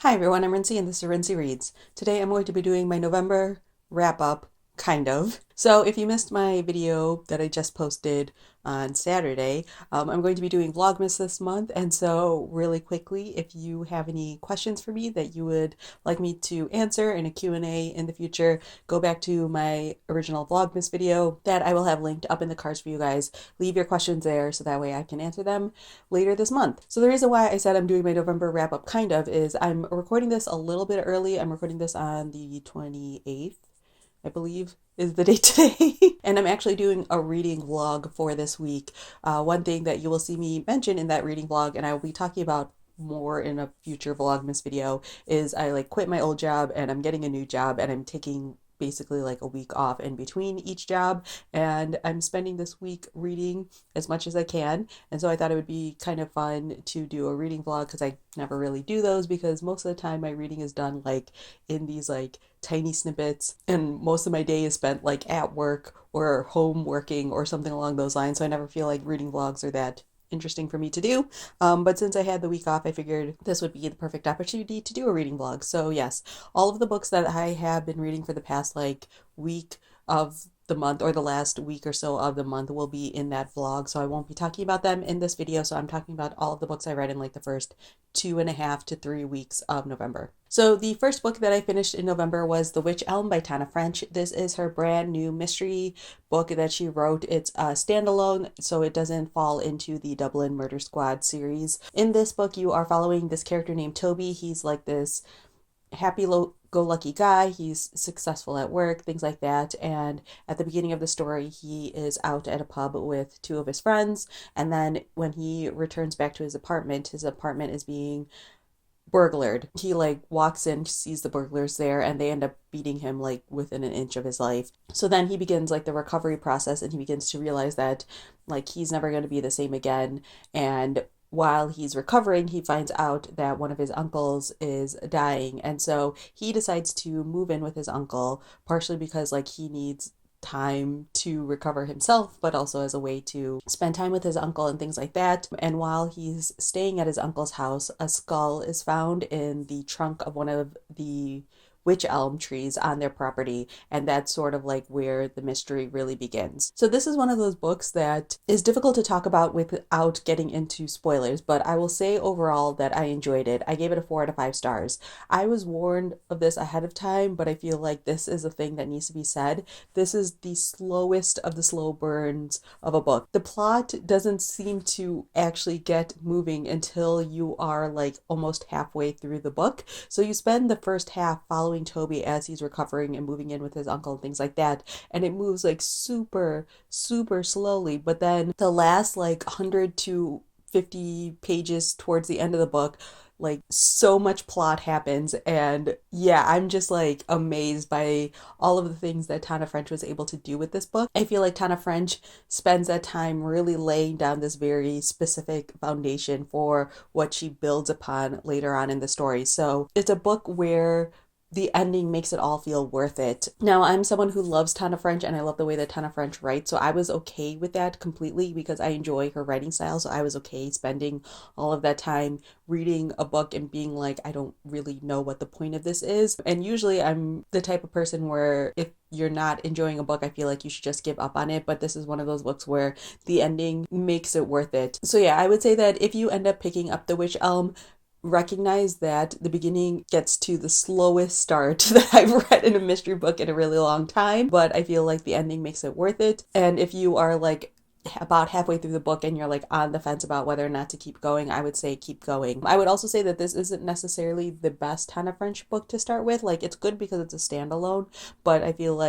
Hi everyone, I'm Rincey and this is Rincey Reads. Today I'm going to be doing my November wrap up, kind of. So if you missed my video that I just posted on Saturday, I'm going to be doing Vlogmas this month. And so really quickly, if you have any questions for me that you would like me to answer in a Q&A in the future, go back to my original Vlogmas video that I will have linked up in the cards for you guys. Leave your questions there so that way I can answer them later this month. So the reason why I said I'm doing my November wrap up kind of is I'm recording this a little bit early. I'm recording this on the 28th, I believe is the date today. And I'm actually doing a reading vlog for this week. One thing that you will see me mention in that reading vlog, and I will be talking about more in a future Vlogmas video, is I quit my old job and I'm getting a new job and I'm taking basically a week off in between each job, and I'm spending this week reading as much as I can. And so I thought it would be kind of fun to do a reading vlog because I never really do those, because most of the time my reading is done in these tiny snippets, and most of my day is spent at work or home working or something along those lines. So I never feel like reading vlogs are that interesting for me to do. But since I had the week off, I figured this would be the perfect opportunity to do a reading vlog. So yes, all of the books that I have been reading for the past week of the month, or the last week or so of the month, will be in that vlog. So I won't be talking about them in this video. So I'm talking about all of the books I read in the first 2.5 to 3 weeks of November. So the first book that I finished in November was The Witch Elm by Tana French. This is her brand new mystery book that she wrote. It's a standalone, so it doesn't fall into the Dublin Murder Squad series. In this book, you are following this character named Toby. He's this happy-go-lucky guy. He's successful at work, things like that. And at the beginning of the story, he is out at a pub with two of his friends. And then when he returns back to his apartment is being burglared. He walks in, sees the burglars there, and they end up beating him within an inch of his life. So then he begins the recovery process, and he begins to realize that he's never going to be the same again. And while he's recovering, he finds out that one of his uncles is dying. And so he decides to move in with his uncle, partially because he needs time to recover himself, but also as a way to spend time with his uncle and things like that. And while he's staying at his uncle's house, a skull is found in the trunk of one of the witch elm trees on their property, and that's sort of where the mystery really begins. So this is one of those books that is difficult to talk about without getting into spoilers, but I will say overall that I enjoyed it. I gave it a 4 out of 5 stars. I was warned of this ahead of time, but I feel like this is a thing that needs to be said. This is the slowest of the slow burns of a book. The plot doesn't seem to actually get moving until you are almost halfway through the book. So you spend the first half following Toby as he's recovering and moving in with his uncle and things like that, and it moves super slowly. But then the last 100 to 50 pages towards the end of the book, so much plot happens. And yeah, I'm just amazed by all of the things that Tana French was able to do with this book. I feel like Tana French spends that time really laying down this very specific foundation for what she builds upon later on in the story. So it's a book where the ending makes it all feel worth it. Now, I'm someone who loves Tana French, and I love the way that Tana French writes, so I was okay with that completely because I enjoy her writing style. So I was okay spending all of that time reading a book and being I don't really know what the point of this is. And usually I'm the type of person where if you're not enjoying a book, I feel like you should just give up on it. But this is one of those books where the ending makes it worth it. So yeah, I would say that if you end up picking up The Witch Elm, recognize that the beginning gets to the slowest start that I've read in a mystery book in a really long time, but I feel like the ending makes it worth it. And if you are about halfway through the book and you're on the fence about whether or not to keep going, I would say keep going. I would also say that this isn't necessarily the best Tana French book to start with. It's good because it's a standalone, but I feel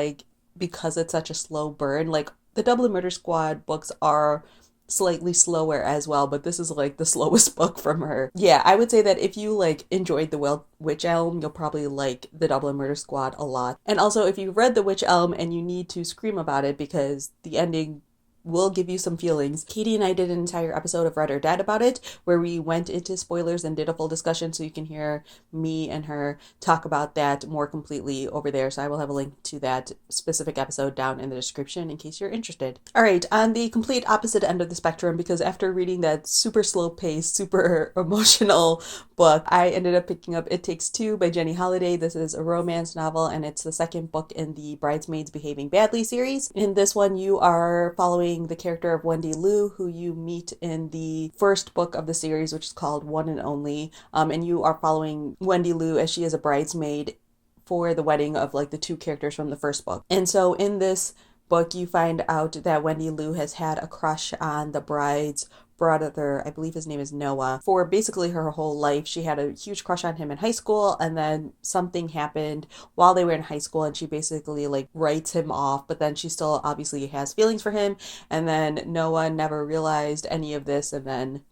because it's such a slow burn, the Dublin Murder Squad books are slightly slower as well, but this is the slowest book from her. Yeah, I would say that if you enjoyed The Witch Elm, you'll probably like the Dublin Murder Squad a lot. And also, if you read The Witch Elm and you need to scream about it because the ending will give you some feelings. Katie and I did an entire episode of Red or Dead about it, where we went into spoilers and did a full discussion, so you can hear me and her talk about that more completely over there. So I will have a link to that specific episode down in the description in case you're interested. All right, on the complete opposite end of the spectrum, because after reading that super slow paced, super emotional book, I ended up picking up It Takes Two by Jenny Holiday. This is a romance novel, and it's the second book in the Bridesmaids Behaving Badly series. In this one, you are following the character of Wendy Liu, who you meet in the first book of the series, which is called One and Only. And you are following Wendy Liu as she is a bridesmaid for the wedding of like the two characters from the first book. And so in this book, you find out that Wendy Liu has had a crush on the bride's brother, I believe his name is Noah, for basically her whole life. She had a huge crush on him in high school, and then something happened while they were in high school, and she basically like writes him off, but then she still obviously has feelings for him, and then Noah never realized any of this, and then,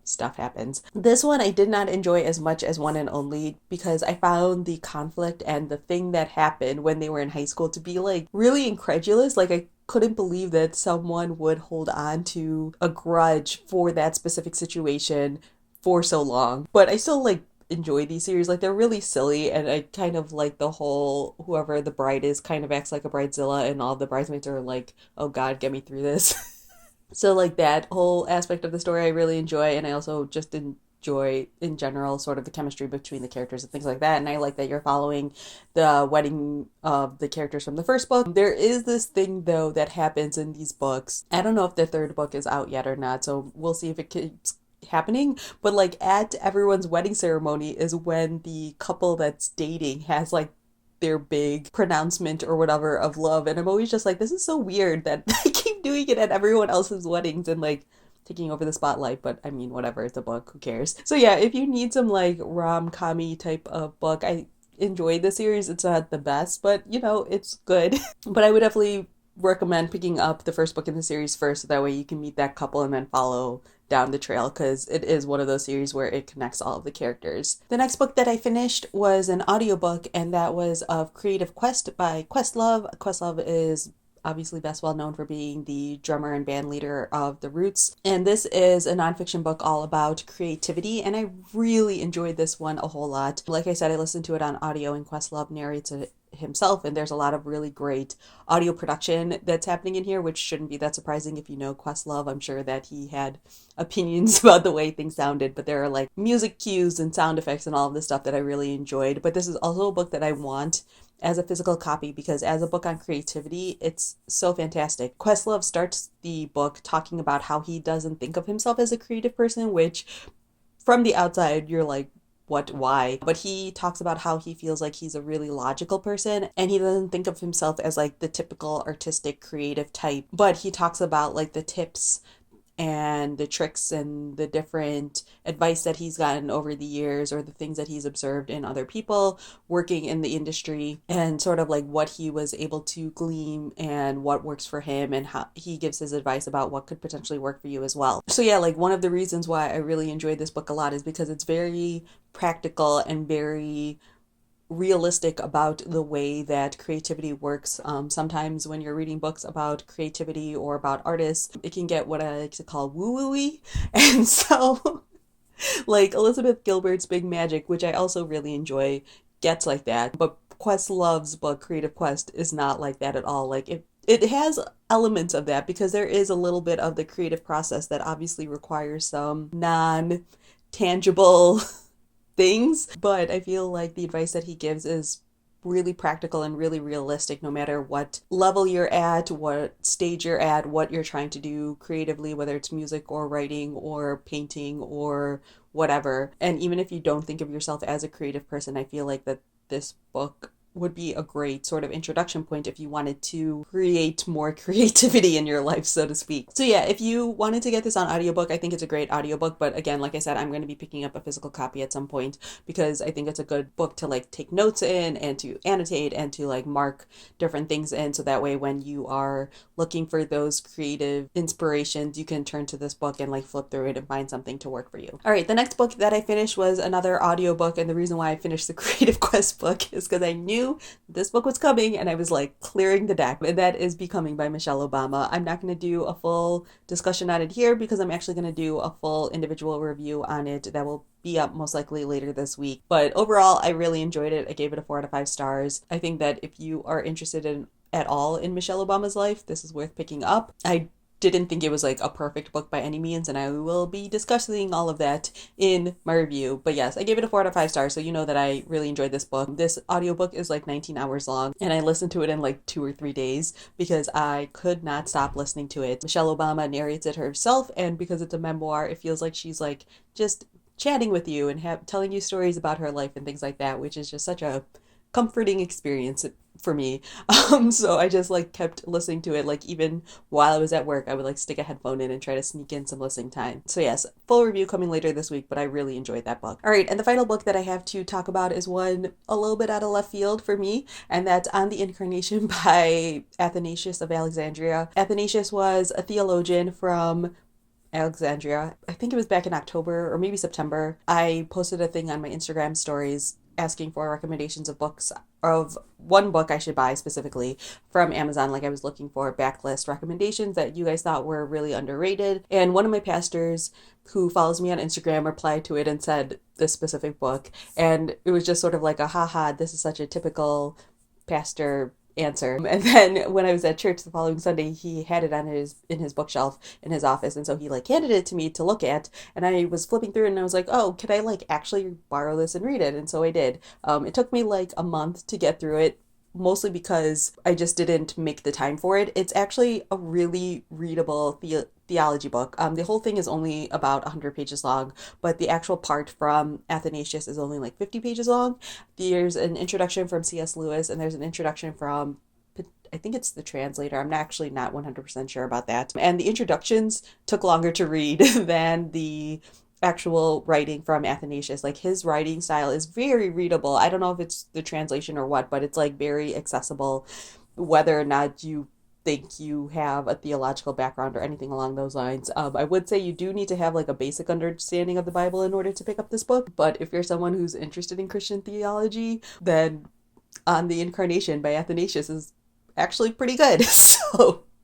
stuff happens. This one I did not enjoy as much as One and Only, because I found the conflict and the thing that happened when they were in high school to be like really incredulous. Like, I couldn't believe that someone would hold on to a grudge for that specific situation for so long. But I still like enjoy these series. Like, they're really silly, and I kind of like the whole whoever the bride is kind of acts like a bridezilla, and all the bridesmaids are like, oh god, get me through this. So like that whole aspect of the story I really enjoy, and I also just enjoy in general sort of the chemistry between the characters and things like that. And I like that you're following the wedding of the characters from the first book. There is this thing though that happens in these books. I don't know if the third book is out yet or not, so we'll see if it keeps happening, but like at everyone's wedding ceremony is when the couple that's dating has like their big pronouncement or whatever of love, and I'm always just like, this is so weird that I keep doing it at everyone else's weddings and like taking over the spotlight. But I mean, whatever, it's a book, who cares? So yeah, if you need some like rom-commy type of book, I enjoyed the series. It's not the best, but it's good. But I would definitely recommend picking up the first book in the series first, so that way you can meet that couple and then follow down the trail, because it is one of those series where it connects all of the characters. The next book that I finished was an audiobook, and that was of Creative Quest by Questlove. Questlove is obviously best well known for being the drummer and band leader of The Roots. And this is a nonfiction book all about creativity, and I really enjoyed this one a whole lot. Like I said, I listened to it on audio, and Questlove narrates it himself, and there's a lot of really great audio production that's happening in here, which shouldn't be that surprising if you know Questlove. I'm sure that he had opinions about the way things sounded, but there are like music cues and sound effects and all of this stuff that I really enjoyed. But this is also a book that I want as a physical copy, because as a book on creativity, it's so fantastic. Questlove starts the book talking about how he doesn't think of himself as a creative person, which from the outside you're like, what, why? But he talks about how he feels like he's a really logical person, and he doesn't think of himself as like the typical artistic creative type, but he talks about like the tips and the tricks and the different advice that he's gotten over the years, or the things that he's observed in other people working in the industry, and sort of like what he was able to glean and what works for him, and how he gives his advice about what could potentially work for you as well. So yeah, like one of the reasons why I really enjoyed this book a lot is because it's very practical and very realistic about the way that creativity works. Sometimes when you're reading books about creativity or about artists, it can get what I like to call woo-woo-y. And so like Elizabeth Gilbert's Big Magic, which I also really enjoy, gets like that. But Questlove's book, Creative Quest, is not like that at all. Like it has elements of that, because there is a little bit of the creative process that obviously requires some non-tangible things, but I feel like the advice that he gives is really practical and really realistic, no matter what level you're at, what stage you're at, what you're trying to do creatively, whether it's music or writing or painting or whatever. And even if you don't think of yourself as a creative person, I feel like that this book would be a great sort of introduction point if you wanted to create more creativity in your life, so to speak. So yeah, if you wanted to get this on audiobook, I think it's a great audiobook. But again, like I said, I'm going to be picking up a physical copy at some point, because I think it's a good book to like take notes in and to annotate and to like mark different things in, so that way when you are looking for those creative inspirations, you can turn to this book and like flip through it and find something to work for you. All right, the next book that I finished was another audiobook, and the reason why I finished the Creative Quest book is because I knew knew this book was coming and I was like clearing the deck. And that is Becoming by Michelle Obama. I'm not going to do a full discussion on it here because I'm actually going to do a full individual review on it that will be up most likely later this week. But overall, I really enjoyed it. I gave it a 4 out of 5 stars. I think that if you are interested in at all in Michelle Obama's life, this is worth picking up. I didn't think it was like a perfect book by any means, and I will be discussing all of that in my review. But yes, I gave it a 4 out of 5 stars, so you know that I really enjoyed this book. This audiobook is like 19 hours long, and I listened to it in like 2 or 3 days because I could not stop listening to it. Michelle Obama narrates it herself, and because it's a memoir, it feels like she's like just chatting with you and telling you stories about her life and things like that, which is just such a comforting experience for me. So I just like kept listening to it, like even while I was at work I would like stick a headphone in and try to sneak in some listening time. So yes, full review coming later this week, but I really enjoyed that book. All right, and the final book that I have to talk about is one a little bit out of left field for me, and that's On the Incarnation by Athanasius of Alexandria. Athanasius was a theologian from Alexandria. I think it was back in October or maybe September. I posted a thing on my Instagram stories asking for recommendations of books, of one book I should buy specifically from Amazon. Like I was looking for backlist recommendations that you guys thought were really underrated. And one of my pastors who follows me on Instagram replied to it and said this specific book. And it was just sort of like a haha, this is such a typical pastor answer. And then when I was at church the following Sunday, he had it on his bookshelf in his office, and so he like handed it to me to look at, and I was flipping through it and I was like, oh, could I like actually borrow this and read it? And so I did. It took me like a month to get through it, mostly because I just didn't make the time for it. It's actually a really readable theology book. The whole thing is only about 100 pages long, but the actual part from Athanasius is only like 50 pages long. There's an introduction from C.S. Lewis, and there's an introduction from, I think it's the translator. I'm actually not 100% sure about that. And the introductions took longer to read than the actual writing from Athanasius. Like his writing style is very readable. I don't know if it's the translation or what, but it's like very accessible, whether or not you think you have a theological background or anything along those lines. I would say you do need to have like a basic understanding of the Bible in order to pick up this book. But if you're someone who's interested in Christian theology, then On the Incarnation by Athanasius is actually pretty good.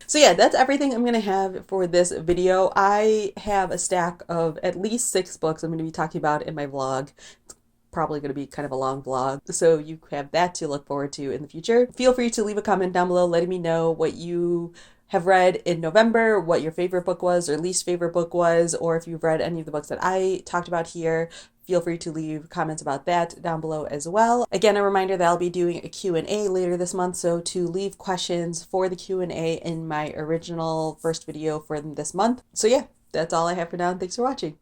So yeah, that's everything I'm going to have for this video. I have a stack of at least 6 books I'm going to be talking about in my vlog. It's probably going to be kind of a long vlog, so you have that to look forward to in the future. Feel free to leave a comment down below letting me know what you have read in November, what your favorite book was or least favorite book was, or if you've read any of the books that I talked about here. Feel free to leave comments about that down below as well. Again, a reminder that I'll be doing a Q&A later this month, so to leave questions for the Q&A in my original first video for this month. So yeah, that's all I have for now, and thanks for watching.